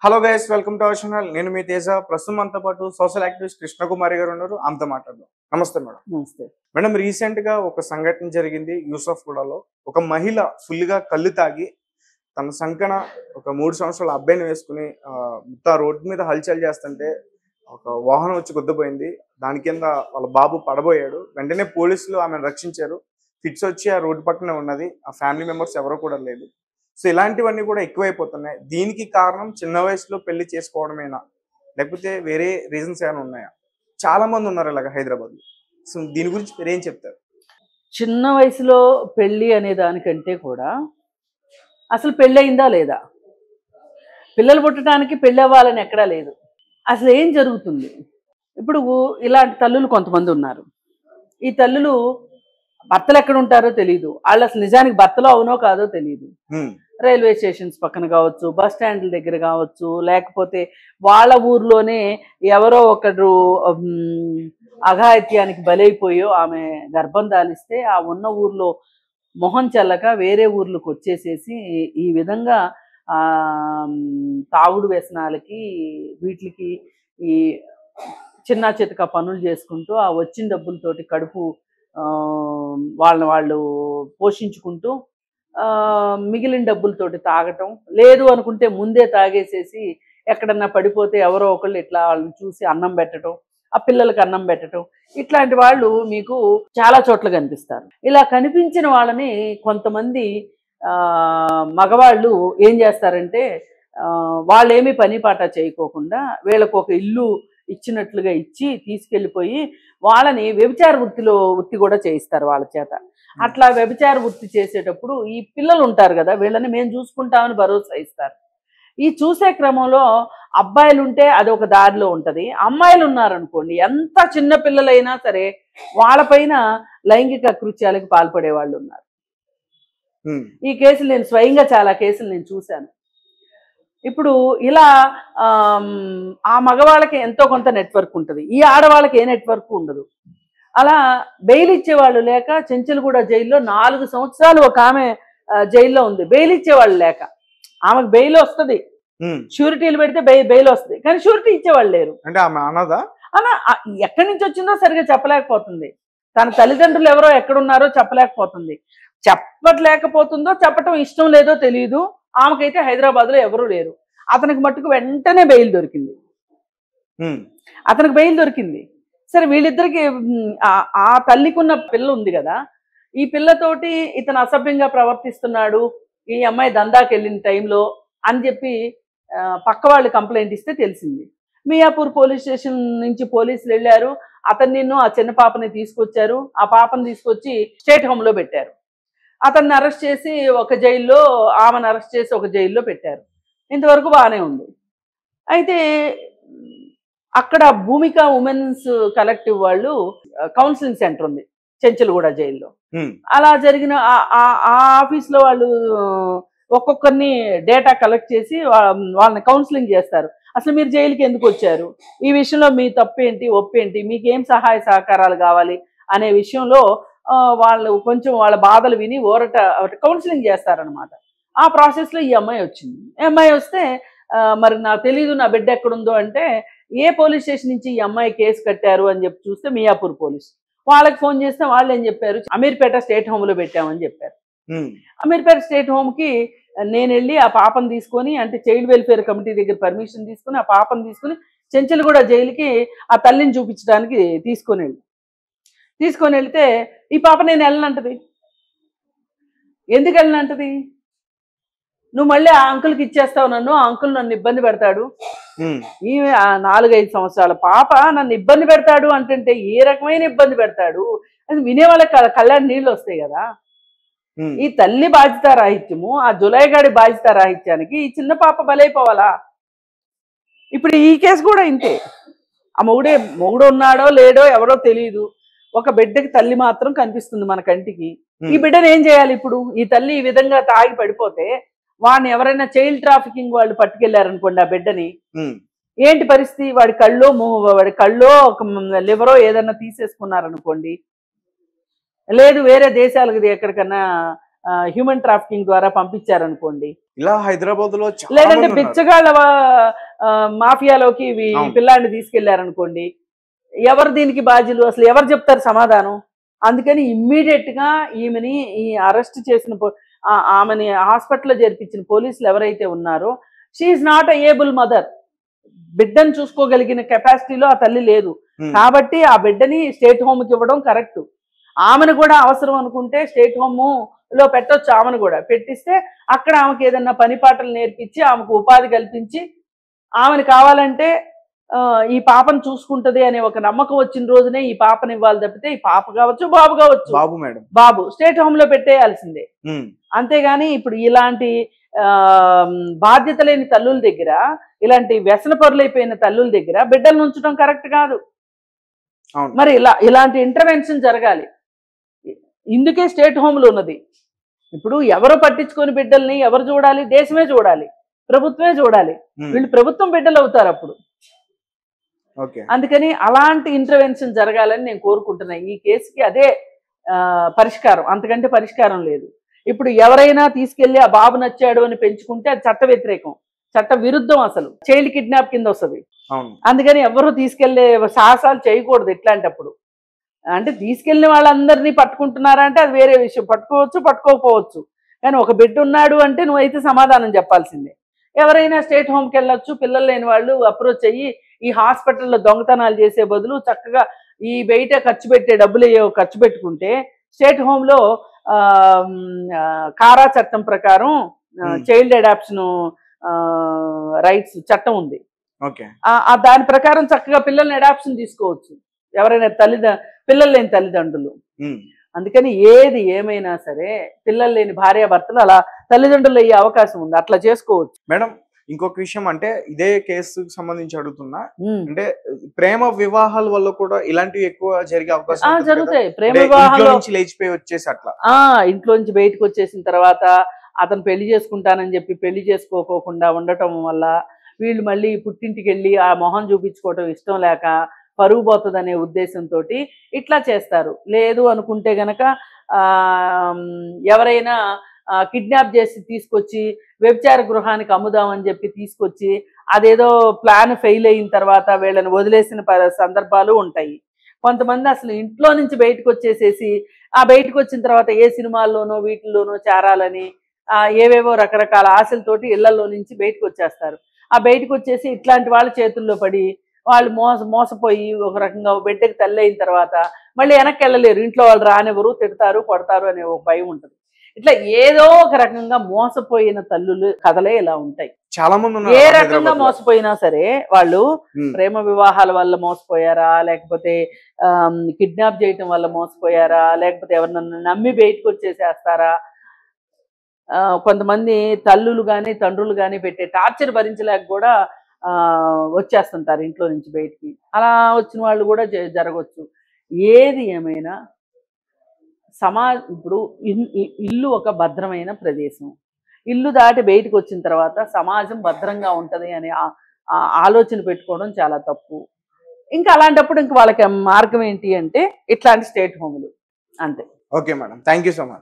Hello guys, welcome to our channel. నేను మీ తేజ. ప్రస్తుతం మనతో పాటు సోషల్ యాక్టివిస్ట్ కృష్ణకుమారి గారు ఉన్నారు. ఆమెతో మాట్లాడదాం. నమస్తే మేడం. నమస్తే. మేడం, రీసెంట్ గా ఒక సంఘటన జరిగింది యూసఫ్గూడలో. ఒక మహిళ ఫుల్ గా కళ్ళు తాగి తన సంకన ఒక 3 సంవత్సరాల అబ్బాయిని వేసుకుని మొత్తం రోడ్డు మీద హల్చల్ చేస్తుంటే ఒక వాహనం వచ్చి గుద్దపోయింది. దాని కింద వాళ్ళ బాబు పడబోయాడు. వెంటనే పోలీసులు ఆమెను రక్షించారు. ఫిట్స్ వచ్చి ఆ రోడ్డు పక్కనే ఉన్నది. ఆ ఫ్యామిలీ మెంబర్స్ ఎవరో కూడా లేదు. సో ఇలాంటివన్నీ కూడా ఎక్కువైపోతున్నాయి. దీనికి కారణం చిన్న వయసులో పెళ్లి చేసుకోవడమేనా, లేకపోతే వేరే రీజన్స్ ఏమైనా ఉన్నాయా? చాలా మంది ఉన్నారు ఇలాగ హైదరాబాద్లో. సో దీని గురించి మీరు ఏం చెప్తారు? చిన్న వయసులో పెళ్ళి అనే దానికంటే కూడా అసలు పెళ్ళయిందా లేదా, పిల్లలు పుట్టడానికి పెళ్ళి అవ్వాలని ఎక్కడా లేదు. అసలు ఏం జరుగుతుంది? ఇప్పుడు ఇలాంటి తల్లులు కొంతమంది ఉన్నారు. ఈ తల్లులు భర్తలు ఎక్కడ ఉంటారో తెలియదు. వాళ్ళు అసలు నిజానికి భర్తలో అవునో కాదో తెలియదు. రైల్వే స్టేషన్స్ పక్కన కావచ్చు, బస్ స్టాండ్ల దగ్గర కావచ్చు, లేకపోతే వాళ్ళ ఊర్లోనే ఎవరో ఒకరు అఘాయిత్యానికి బలైపోయో ఆమె గర్భం దాలిస్తే ఆ ఉన్న ఊర్లో మొహం చెల్లక వేరే ఊర్లకు వచ్చేసేసి ఈ విధంగా తాగుడు వ్యసనాలకి వీటికి ఈ చిన్న చితక పనులు చేసుకుంటూ ఆ వచ్చిన డబ్బులతోటి కడుపు వాళ్ళని వాళ్ళు పోషించుకుంటూ మిగిలిన డబ్బులతోటి తాగటం, లేదు అనుకుంటే ముందే తాగేసేసి ఎక్కడన్నా పడిపోతే ఎవరో ఒకళ్ళు ఇట్లా వాళ్ళని చూసి అన్నం పెట్టడం, ఆ పిల్లలకి అన్నం పెట్టడం, ఇట్లాంటి వాళ్ళు మీకు చాలా చోట్ల కనిపిస్తారు. ఇలా కనిపించిన వాళ్ళని కొంతమంది మగవాళ్ళు ఏం చేస్తారంటే వాళ్ళేమీ పని పాట చేయకోకుండా వీళ్ళకు ఒక ఇల్లు ఇచ్చినట్లుగా ఇచ్చి తీసుకెళ్ళిపోయి వాళ్ళని వ్యభిచార వృత్తి కూడా చేయిస్తారు వాళ్ళ చేత. అట్లా వ్యభిచార వృత్తి చేసేటప్పుడు ఈ పిల్లలు ఉంటారు కదా, వీళ్ళని మేము చూసుకుంటామని భరోసా ఇస్తారు. ఈ చూసే క్రమంలో అబ్బాయిలు ఉంటే అదొక దారిలో ఉంటుంది, అమ్మాయిలు ఉన్నారనుకోండి ఎంత చిన్న పిల్లలైనా సరే వాళ్ళపైన లైంగిక కృత్యాలకు పాల్పడే వాళ్ళు ఉన్నారు. ఈ కేసులు నేను స్వయంగా చాలా కేసులు నేను చూశాను. ఇప్పుడు ఇలా ఆ మగవాళ్ళకి ఎంతో కొంత నెట్వర్క్ ఉంటుంది, ఈ ఆడవాళ్ళకి ఏ నెట్వర్క్ ఉండదు. అలా బెయిల్ ఇచ్చేవాళ్ళు లేక చెంచల్గూడ జైల్లో 4 సంవత్సరాలు ఒక ఆమె జైల్లో ఉంది. బెయిల్ ఇచ్చేవాళ్ళు లేక. ఆమెకు బెయిల్ వస్తుంది, షూరిటీలు పెడితే బెయిల్ వస్తుంది, కానీ షూరిటీ ఇచ్చేవాళ్ళు లేరు. అంటే ఆమె అన్నదా ఎక్కడి నుంచి వచ్చిందో సరిగా చెప్పలేకపోతుంది. తన తల్లిదండ్రులు ఎవరో ఎక్కడున్నారో చెప్పలేకపోతుంది. చెప్పలేకపోతుందో చెప్పటం ఇష్టం లేదో తెలియదు. ఆమెకైతే హైదరాబాద్లో ఎవరూ లేరు. అతనికి మట్టుకు వెంటనే బెయిల్ దొరికింది. సరే, వీళ్ళిద్దరికి ఆ తల్లికున్న పిల్ల ఉంది కదా, ఈ పిల్లతోటి ఇతను అసభ్యంగా ప్రవర్తిస్తున్నాడు ఈ అమ్మాయి దందాకి వెళ్ళిన టైంలో అని చెప్పి పక్క వాళ్ళు కంప్లైంట్ ఇస్తే తెలిసింది. మియాపూర్ పోలీస్ స్టేషన్ నుంచి పోలీసులు వెళ్ళారు. అతన్ని ఆ చిన్న పాపని తీసుకొచ్చారు. ఆ పాపను తీసుకొచ్చి స్టేట్ హోమ్లో పెట్టారు. అతన్ని అరెస్ట్ చేసి ఒక జైల్లో, ఆమెను అరెస్ట్ చేసి ఒక జైల్లో పెట్టారు. ఇంతవరకు బాగానే ఉంది. అయితే అక్కడ భూమిక ఉమెన్స్ కలెక్టివ్ వాళ్ళు కౌన్సిలింగ్ సెంటర్ ఉంది చెంచల్గూడ జైల్లో. అలా జరిగిన ఆ ఆఫీస్లో వాళ్ళు ఒక్కొక్కరిని డేటా కలెక్ట్ చేసి వాళ్ళని కౌన్సిలింగ్ చేస్తారు. అసలు మీరు జైలుకి ఎందుకు వచ్చారు, ఈ విషయంలో మీ తప్పేంటి ఒప్పేంటి, మీకేం సహాయ సహకారాలు కావాలి అనే విషయంలో వాళ్ళు కొంచెం వాళ్ళ బాధలు విని కౌన్సిలింగ్ చేస్తారనమాట. ఆ ప్రాసెస్లో ఈ అమ్మాయి వచ్చింది. ఈ అమ్మాయి వస్తే మరి నాకు తెలీదు నా బిడ్డ ఎక్కడుందో అంటే, ఏ పోలీస్ స్టేషన్ నుంచి ఈ అమ్మాయి కేసు కట్టారు అని చెప్పి చూస్తే మియాపూర్ పోలీస్. వాళ్ళకి ఫోన్ చేస్తే వాళ్ళు ఏం చెప్పారు, అమీర్పేట స్టేట్ హోమ్లో పెట్టామని చెప్పారు. అమీర్పేట స్టేట్ హోమ్కి నేను వెళ్ళి ఆ పాపను తీసుకొని, అంటే చైల్డ్ వెల్ఫేర్ కమిటీ దగ్గర పర్మిషన్ తీసుకుని ఆ పాపను తీసుకుని చెంచల్గూడ జైలుకి ఆ తల్లిని చూపించడానికి తీసుకొని వెళ్తే ఈ పాప నేను వెళ్ళనంటది. ఎందుకు వెళ్ళనంటది? నువ్వు మళ్ళీ ఆ అంకుల్కి ఇచ్చేస్తావు నన్ను, ఆ అంకుల్ నన్ను ఇబ్బంది పెడతాడు, ఈ 4-5 సంవత్సరాల పాప నన్ను ఇబ్బంది పెడతాడు అంటే ఏ రకమైన ఇబ్బంది పెడతాడు అది వినేవాళ్ళకి కళ్ళాడి నీళ్ళు వస్తాయి కదా. ఈ తల్లి బాధ్యత రాహిత్యము, ఆ జులైగాడి బాధ్యత రాహిత్యానికి ఈ చిన్న పాప బలైపోవాలా? ఇప్పుడు ఈ కేసు కూడా ఇంతే. ఆ మొగుడు ఉన్నాడో లేడో ఎవరో తెలియదు, ఒక బిడ్డకి తల్లి మాత్రం కనిపిస్తుంది మన కంటికి. ఈ బిడ్డను ఏం చేయాలి ఇప్పుడు? ఈ తల్లి ఈ విధంగా తాగి పడిపోతే వాడిని ఎవరైనా చైల్డ్ ట్రాఫికింగ్ వాళ్ళు పట్టుకెళ్లారనుకోండి ఆ బిడ్డని, ఏంటి పరిస్థితి? వాడి కళ్ళో ఒక లివరో ఏదన్నా తీసేసుకున్నారనుకోండి, లేదు వేరే దేశాలకు ఎక్కడికన్నా హ్యూమన్ ట్రాఫికింగ్ ద్వారా పంపించారనుకోండి, ఇలా హైదరాబాద్ లో చాలా లేదంటే మంది ఉన్నారు. బిచ్చగాళ్ళ మాఫియాలోకి అవును. పిల్లాన్ని తీసుకెళ్లారనుకోండి, ఎవరు దీనికి బాధ్యులు? అసలు ఎవరు చెప్తారు సమాధానం? అందుకని ఇమ్మీడియట్ గా ఈమెని ఈ అరెస్ట్ చేసిన ఆమెని హాస్పిటల్లో చేర్పించిన పోలీసులు ఎవరైతే ఉన్నారో, she not a able mother. బిడ్డను చూసుకోగలిగిన కెపాసిటీలో ఆ తల్లి లేదు. కాబట్టి ఆ బిడ్డని స్టేట్ హోమ్కి ఇవ్వడం కరెక్ట్. ఆమెను కూడా అవసరం అనుకుంటే స్టేట్ హోమ్ లో పెట్టొచ్చు. ఆమెను కూడా పెట్టిస్తే అక్కడ ఆమెకి ఏదన్నా పని పాటలు నేర్పించి ఆమెకు ఉపాధి కల్పించి ఆమెను కావాలంటే ఈ పాపను చూసుకుంటది అనే ఒక నమ్మకం వచ్చిన రోజునే ఈ పాపని ఇవ్వాలి తప్పితే, ఈ పాప కావచ్చు బాబు కావచ్చు, బాబు మేడం, బాబు స్టేట్ హోమ్ లో పెట్టేయాల్సిందే. అంతేగాని ఇప్పుడు ఇలాంటి బాధ్యత లేని తల్లుల దగ్గర, ఇలాంటి వ్యసన పరులైపోయిన తల్లుల దగ్గర బిడ్డలను ఉంచడం కరెక్ట్ కాదు. మరి ఇలాంటి ఇంటర్వెన్షన్ జరగాలి. ఇందుకే స్టేట్ హోమ్లు ఉన్నది. ఇప్పుడు ఎవరు పట్టించుకొని బిడ్డల్ని ఎవరు చూడాలి? దేశమే చూడాలి, ప్రభుత్వమే చూడాలి. వీళ్ళు ప్రభుత్వం బిడ్డలు అవుతారు అప్పుడు. అందుకని అలాంటి ఇంటర్వెన్షన్ జరగాలని నేను కోరుకుంటున్నా. ఈ కేసుకి అదే పరిష్కారం, అంతకంటే పరిష్కారం లేదు. ఇప్పుడు ఎవరైనా తీసుకెళ్లి ఆ బాబు నచ్చాడు అని పెంచుకుంటే అది చట్ట వ్యతిరేకం, చట్ట విరుద్ధం, అసలు చైల్డ్ కిడ్నాప్ కింద వస్తుంది. అందుకని ఎవరు తీసుకెళ్లే సాహసాలు చేయకూడదు ఇట్లాంటప్పుడు. అంటే తీసుకెళ్లిన వాళ్ళందరినీ పట్టుకుంటున్నారా అంటే అది వేరే విషయం, పట్టుకోవచ్చు పట్టుకోకపోవచ్చు. కానీ ఒక బిడ్డ ఉన్నాడు అంటే నువ్వైతే సమాధానం చెప్పాల్సిందే. ఎవరైనా స్టేట్ హోమ్కి వెళ్ళొచ్చు. పిల్లలు లేని వాళ్ళు అప్రోచ్ అయ్యి ఈ హాస్పిటల్లో దొంగతనాలు చేసే బదులు చక్కగా ఈ బయట ఖర్చు పెట్టే డబ్బులు ఖర్చు పెట్టుకుంటే స్టేట్ హోమ్లో కారా చట్టం ప్రకారం చైల్డ్ అడాప్షన్ రైట్స్ చట్టం ఉంది. దాని ప్రకారం చక్కగా పిల్లల్ని అడాప్షన్ తీసుకోవచ్చు ఎవరైనా పిల్లలు లేని తల్లిదండ్రులు. అందుకని ఏది ఏమైనా సరే పిల్లలు లేని భార్యాభర్తలు అలా తల్లిదండ్రులు అయ్యే అవకాశం ఉంది, అట్లా చేసుకోవచ్చు. మేడం ఇంకొక విషయం, అంటే ఇదే కేసుకు సంబంధించి అడుగుతున్నా, అంటే ప్రేమ వివాహాల వల్ల కూడా ఇలాంటివి ఎక్కువ జరిగే అవకాశం జరుగుతాయి. ప్రేమ వివాహాలు లేచిపోయి వచ్చేసి అట్లా ఇంట్లోంచి బయటకు వచ్చేసిన తర్వాత అతను పెళ్లి చేసుకుంటానని చెప్పి పెళ్లి చేసుకోకోకుండా ఉండటం వల్ల వీళ్ళు మళ్ళీ పుట్టింటికి వెళ్ళి ఆ మొహం చూపించుకోవటం ఇష్టం లేక పరుగు పోతుందనే ఉద్దేశంతో ఇట్లా చేస్తారు. లేదు అనుకుంటే గనక ఎవరైనా కిడ్నాప్ చేసి తీసుకొచ్చి వ్యభిచార గృహానికి అమ్ముదామని చెప్పి తీసుకొచ్చి అదేదో ప్లాన్ ఫెయిల్ అయిన తర్వాత వీళ్ళని వదిలేసిన సందర్భాలు ఉంటాయి. కొంతమంది అసలు ఇంట్లో నుంచి బయటకు వచ్చేసేసి ఆ బయటకు వచ్చిన తర్వాత ఏ సినిమాల్లోనో వీటిల్లోనో చేరాలని ఏవేవో రకరకాల ఆశలతోటి ఇళ్లలో నుంచి బయటకు వచ్చేస్తారు. ఆ బయటకు వచ్చేసి ఇట్లాంటి వాళ్ళ చేతుల్లో పడి వాళ్ళు మోసపోయి ఒక రకంగా బిడ్డకి తల్లి అయిన తర్వాత మళ్ళీ వెనక్కి వెళ్ళలేరు. ఇంట్లో వాళ్ళు రానివ్వరు, తిడతారు, కొడతారు అనే ఒక భయం ఉంటుంది. ఇట్లా ఏదో ఒక రకంగా మోసపోయిన తల్లులు కథలే ఇలా ఉంటాయి. చాలా మంది ఏ రకంగా మోసపోయినా సరే వాళ్ళు ప్రేమ వివాహాల వల్ల మోసపోయారా, లేకపోతే కిడ్నాప్ చేయటం వల్ల మోసపోయారా, లేకపోతే ఎవరినన్నా నమ్మి బయటకు వచ్చేసేస్తారా, కొంతమంది తల్లులు కానీ తండ్రులు కానీ పెట్టే టార్చర్ భరించలేక కూడా వచ్చేస్తుంటారు ఇంట్లో నుంచి బయటికి. అలా వచ్చిన వాళ్ళు కూడా జరగవచ్చు. ఏది ఏమైనా ఇప్పుడు ఇల్లు ఒక భద్రమైన ప్రదేశం. ఇల్లు దాటి బయటకు వచ్చిన తర్వాత సమాజం భద్రంగా ఉంటుంది అనే ఆలోచన పెట్టుకోవడం చాలా తప్పు. ఇంకా అలాంటప్పుడు ఇంక వాళ్ళకి మార్గం ఏంటి అంటే ఇట్లాంటి స్టేట్ హోములు, అంతే. Okay madam, thank you so much.